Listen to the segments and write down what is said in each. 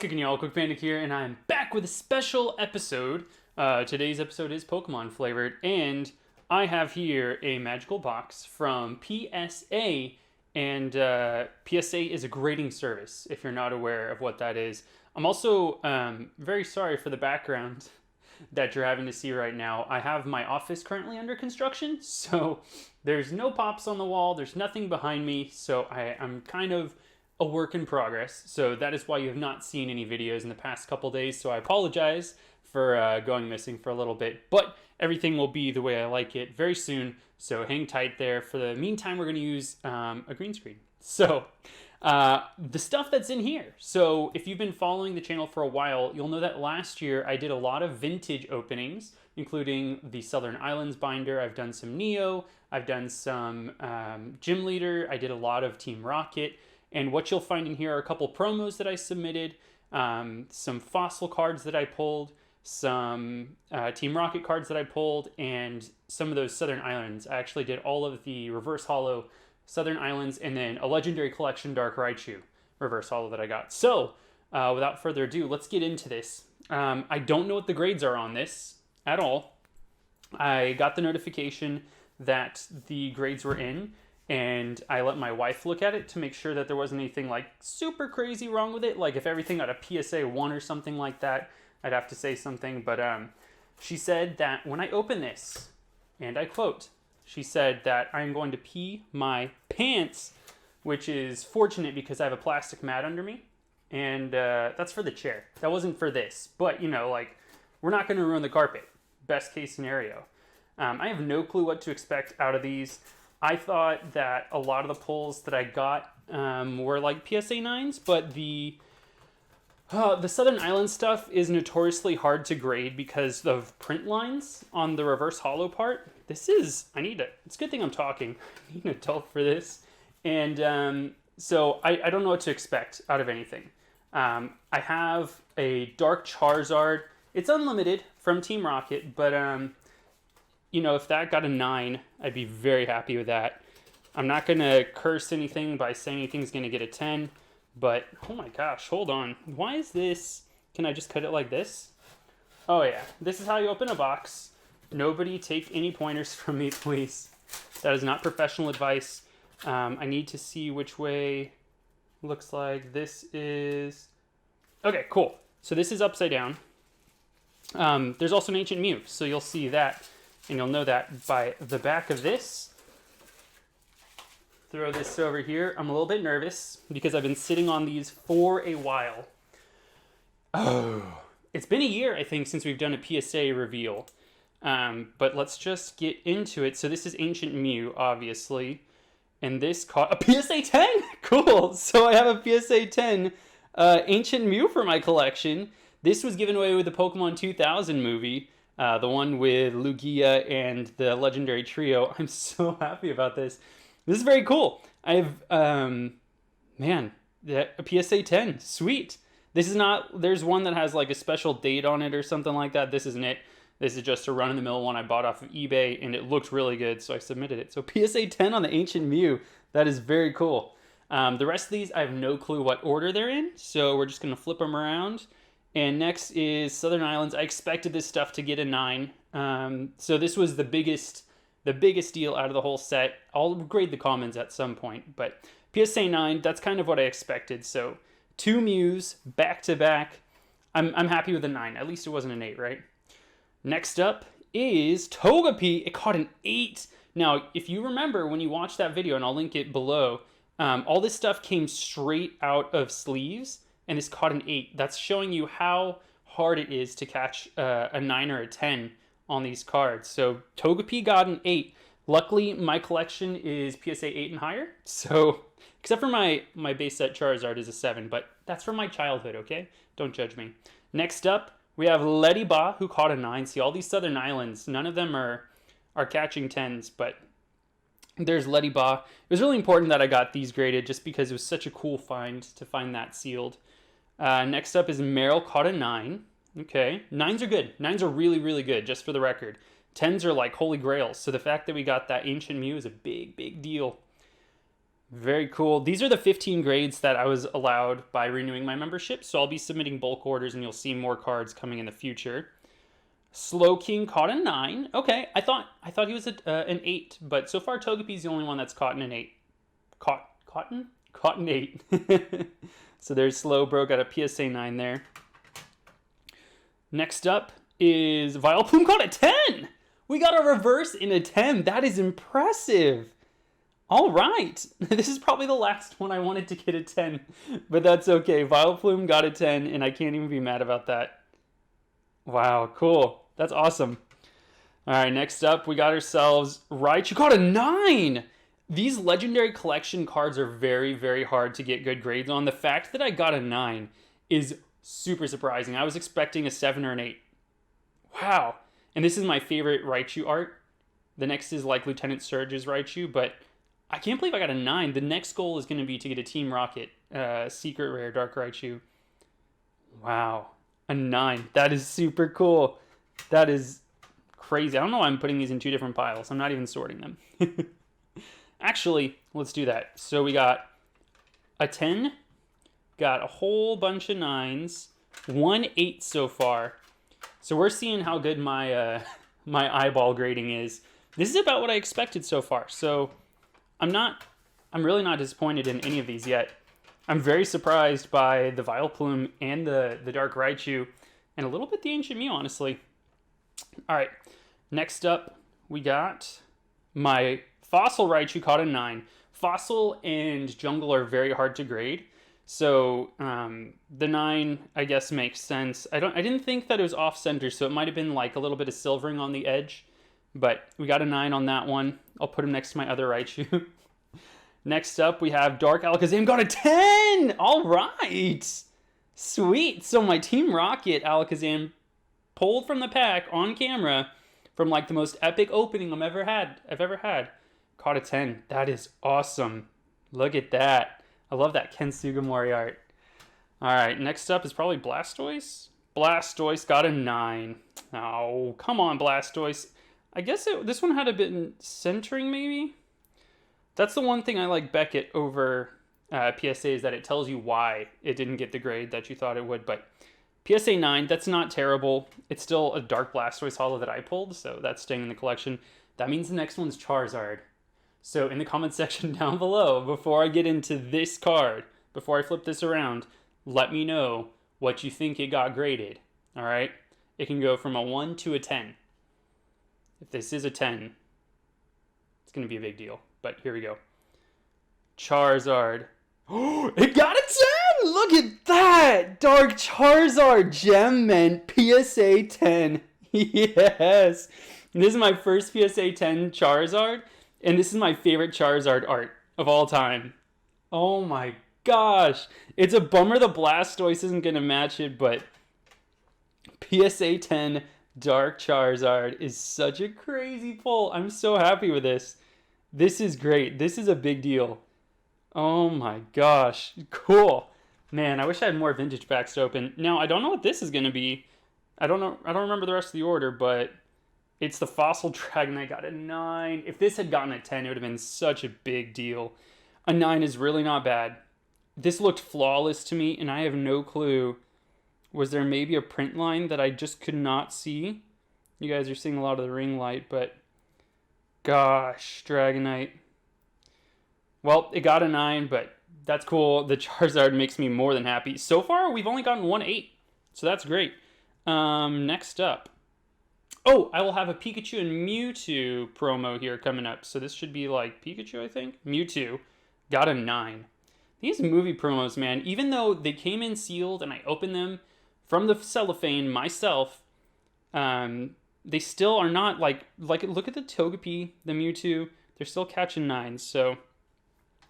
kicking y'all? Kwikpanik here, and I'm back with a special episode. Today's episode is Pokemon flavored, and I have here a magical box from PSA, and PSA is a grading service, if you're not aware of what that is. I'm also very sorry for the background that you're having to see right now. I have my office currently under construction, so there's no pops on the wall, there's nothing behind me, so I'm kind of a work in progress. So that is why you have not seen any videos in the past couple days, so I apologize for going missing for a little bit, but everything will be the way I like it very soon, so hang tight there. For the meantime, we're going to use a green screen. So the stuff that's in here. So if you've been following the channel for a while, you'll know that last year I did a lot of vintage openings, including the Southern Islands binder. I've done some Neo, I've done some Gym Leader, I did a lot of Team Rocket, and what you'll find in here are a couple promos that I submitted, some fossil cards that I pulled, some Team Rocket cards that I pulled, and some of those Southern Islands. I actually did all of the reverse holo Southern Islands, and then a Legendary Collection Dark Raichu reverse holo that I got. So without further ado, let's get into this. I don't know what the grades are on this at all. I got the notification that the grades were in, and I let my wife look at it to make sure that there wasn't anything like super crazy wrong with it. Like if everything got a PSA 1 or something like that, I'd have to say something. But she said that when I open this, and I quote, she said that I'm going to pee my pants, which is fortunate because I have a plastic mat under me. And that's for the chair. That wasn't for this. But, you know, like, we're not going to ruin the carpet. Best case scenario. I have no clue what to expect out of these. I thought that a lot of the pulls that I got were like PSA 9s, but the Southern Island stuff is notoriously hard to grade because of print lines on the reverse holo part. It's a good thing I'm talking. I need an adult for this. And so I don't know what to expect out of anything. I have a Dark Charizard. It's unlimited from Team Rocket, but you know, if that got a 9, I'd be very happy with that. I'm not going to curse anything by saying anything's going to get a 10, but oh my gosh, hold on. Why is this? Can I just cut it like this? Oh yeah, this is how you open a box. Nobody take any pointers from me, please. That is not professional advice. I need to see which way looks like. This is... Okay, cool. So this is upside down. There's also an Ancient Mew, so you'll see that. And you'll know that by the back of this. Throw this over here. I'm a little bit nervous because I've been sitting on these for a while. Oh, it's been a year, I think, since we've done a PSA reveal. But let's just get into it. So this is Ancient Mew, obviously. And this caught a PSA 10? Cool. So I have a PSA 10 Ancient Mew for my collection. This was given away with the Pokemon 2000 movie. The one with Lugia and the Legendary Trio. I'm so happy about this. This is very cool. I have, man, a PSA 10. Sweet. This is not, there's one that has like a special date on it or something like that. This isn't it. This is just a run-of-the-mill one I bought off of eBay, and it looked really good, so I submitted it. So PSA 10 on the Ancient Mew. That is very cool. The rest of these, I have no clue what order they're in, so we're just going to flip them around. And next is Southern Islands. I expected this stuff to get a 9. So this was the biggest deal out of the whole set. I'll grade the comments at some point, but PSA 9, that's kind of what I expected. So 2 Mews back to back. I'm happy with a 9. At least it wasn't an 8, right? Next up is Togepi. It caught an 8. Now, if you remember when you watched that video, and I'll link it below, all this stuff came straight out of sleeves. And this caught an 8. That's showing you how hard it is to catch a 9 or a 10 on these cards. So Togepi got an 8. Luckily, my collection is PSA 8 and higher. So, except for my base set Charizard is a 7, but that's from my childhood, okay? Don't judge me. Next up, we have Leddyba, who caught a 9. See, all these Southern Islands, none of them are catching 10s, but there's Leddyba. It was really important that I got these graded just because it was such a cool find to find that sealed. Next up is Meryl, caught a 9. Okay, 9s are good. 9s are really, really good, just for the record. 10s are like holy grails, so the fact that we got that Ancient Mew is a big, big deal. Very cool. These are the 15 grades that I was allowed by renewing my membership, so I'll be submitting bulk orders and you'll see more cards coming in the future. Slow King caught a 9. Okay, I thought he was an 8, but so far Togepi's the only one that's caught an 8. Caught an 8. So there's Slowbro, got a PSA 9 there. Next up is Vileplume caught a 10. We got a reverse in a 10. That is impressive. All right. This is probably the last one I wanted to get a 10, but that's okay. Vileplume got a 10, and I can't even be mad about that. Wow, cool. That's awesome. All right, next up, we got ourselves Raichu caught a 9. These legendary collection cards are very, very hard to get good grades on. The fact that I got a 9 is super surprising. I was expecting a 7 or an 8. Wow. And this is my favorite Raichu art. The next is like Lieutenant Surge's Raichu, but I can't believe I got a 9. The next goal is going to be to get a Team Rocket Secret Rare Dark Raichu. Wow. A 9. That is super cool. That is crazy. I don't know why I'm putting these in 2 different piles. I'm not even sorting them. Actually, let's do that. So we got a 10, got a whole bunch of 9s, 1 8 so far. So we're seeing how good my my eyeball grading is. This is about what I expected so far. So I'm really not disappointed in any of these yet. I'm very surprised by the Vileplume and the Dark Raichu, and a little bit the Ancient Mew, honestly. All right, next up, we got my Fossil Raichu caught a 9. Fossil and Jungle are very hard to grade, so the 9, I guess, makes sense. I didn't think that it was off-center, so it might have been like a little bit of silvering on the edge, but we got a 9 on that one. I'll put him next to my other Raichu. Next up, we have Dark Alakazam got a 10! All right! Sweet! So my Team Rocket Alakazam pulled from the pack on camera from like the most epic opening I've ever had. Caught a 10. That is awesome. Look at that. I love that Ken Sugimori art. All right, next up is probably Blastoise. Blastoise got a 9. Oh, come on, Blastoise. I guess this one had a bit in centering, maybe? That's the one thing I like Beckett over PSA is that it tells you why it didn't get the grade that you thought it would. But PSA 9, that's not terrible. It's still a Dark Blastoise holo that I pulled, so that's staying in the collection. That means the next one's Charizard. So in the comment section down below, before I get into this card, before I flip this around, let me know what you think it got graded. All right? It can go from a 1 to a 10. If this is a 10, it's going to be a big deal. But here we go. Charizard. Oh, it got a 10! Look at that! Dark Charizard Gem Mint PSA 10. Yes! This is my first PSA 10 Charizard, and this is my favorite Charizard art of all time. Oh my gosh! It's a bummer the Blastoise isn't going to match it, but PSA 10 Dark Charizard is such a crazy pull. I'm so happy with this. This is great. This is a big deal. Oh my gosh. Cool. Man, I wish I had more vintage packs to open. Now, I don't know what this is going to be. I don't know. I don't remember the rest of the order, but it's the Fossil Dragonite got a 9. If this had gotten a 10, it would have been such a big deal. A 9 is really not bad. This looked flawless to me, and I have no clue. Was there maybe a print line that I just could not see? You guys are seeing a lot of the ring light, but gosh, Dragonite. Well, it got a 9, but that's cool. The Charizard makes me more than happy. So far, we've only gotten 1 8, so that's great. Next up. Oh, I will have a Pikachu and Mewtwo promo here coming up. So this should be like Pikachu, I think. Mewtwo got a 9. These movie promos, man, even though they came in sealed and I opened them from the cellophane myself, they still are not like look at the Togepi, the Mewtwo, they're still catching 9s, so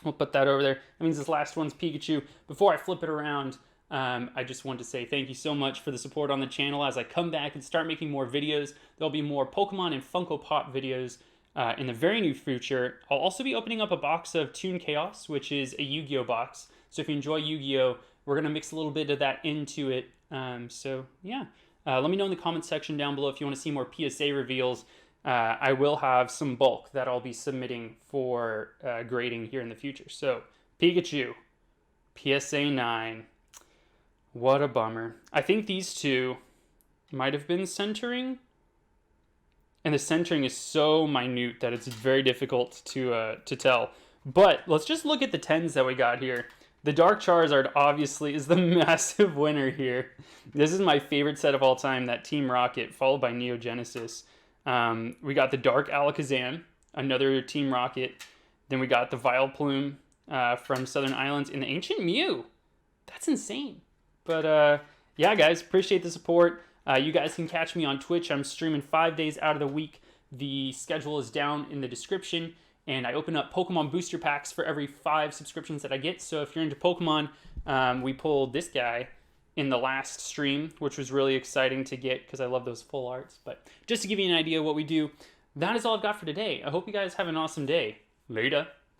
we'll put that over there. That means this last one's Pikachu. Before I flip it around, I just want to say thank you so much for the support on the channel. As I come back and start making more videos, there'll be more Pokemon and Funko Pop videos in the very near future. I'll also be opening up a box of Toon Chaos, which is a Yu-Gi-Oh box. So if you enjoy Yu-Gi-Oh, we're going to mix a little bit of that into it. So yeah, let me know in the comment section down below if you want to see more PSA reveals. I will have some bulk that I'll be submitting for grading here in the future. So, Pikachu, PSA 9. What a bummer. I think these two might have been centering. And the centering is so minute that it's very difficult to tell. But let's just look at the 10s that we got here. The Dark Charizard obviously is the massive winner here. This is my favorite set of all time, that Team Rocket, followed by Neo Genesis. We got the Dark Alakazam, another Team Rocket. Then we got the Vileplume from Southern Islands, and the Ancient Mew. That's insane. But yeah, guys, appreciate the support. You guys can catch me on Twitch. I'm streaming 5 days out of the week. The schedule is down in the description. And I open up Pokemon booster packs for every 5 subscriptions that I get. So if you're into Pokemon, we pulled this guy in the last stream, which was really exciting to get because I love those full arts. But just to give you an idea of what we do, that is all I've got for today. I hope you guys have an awesome day. Later.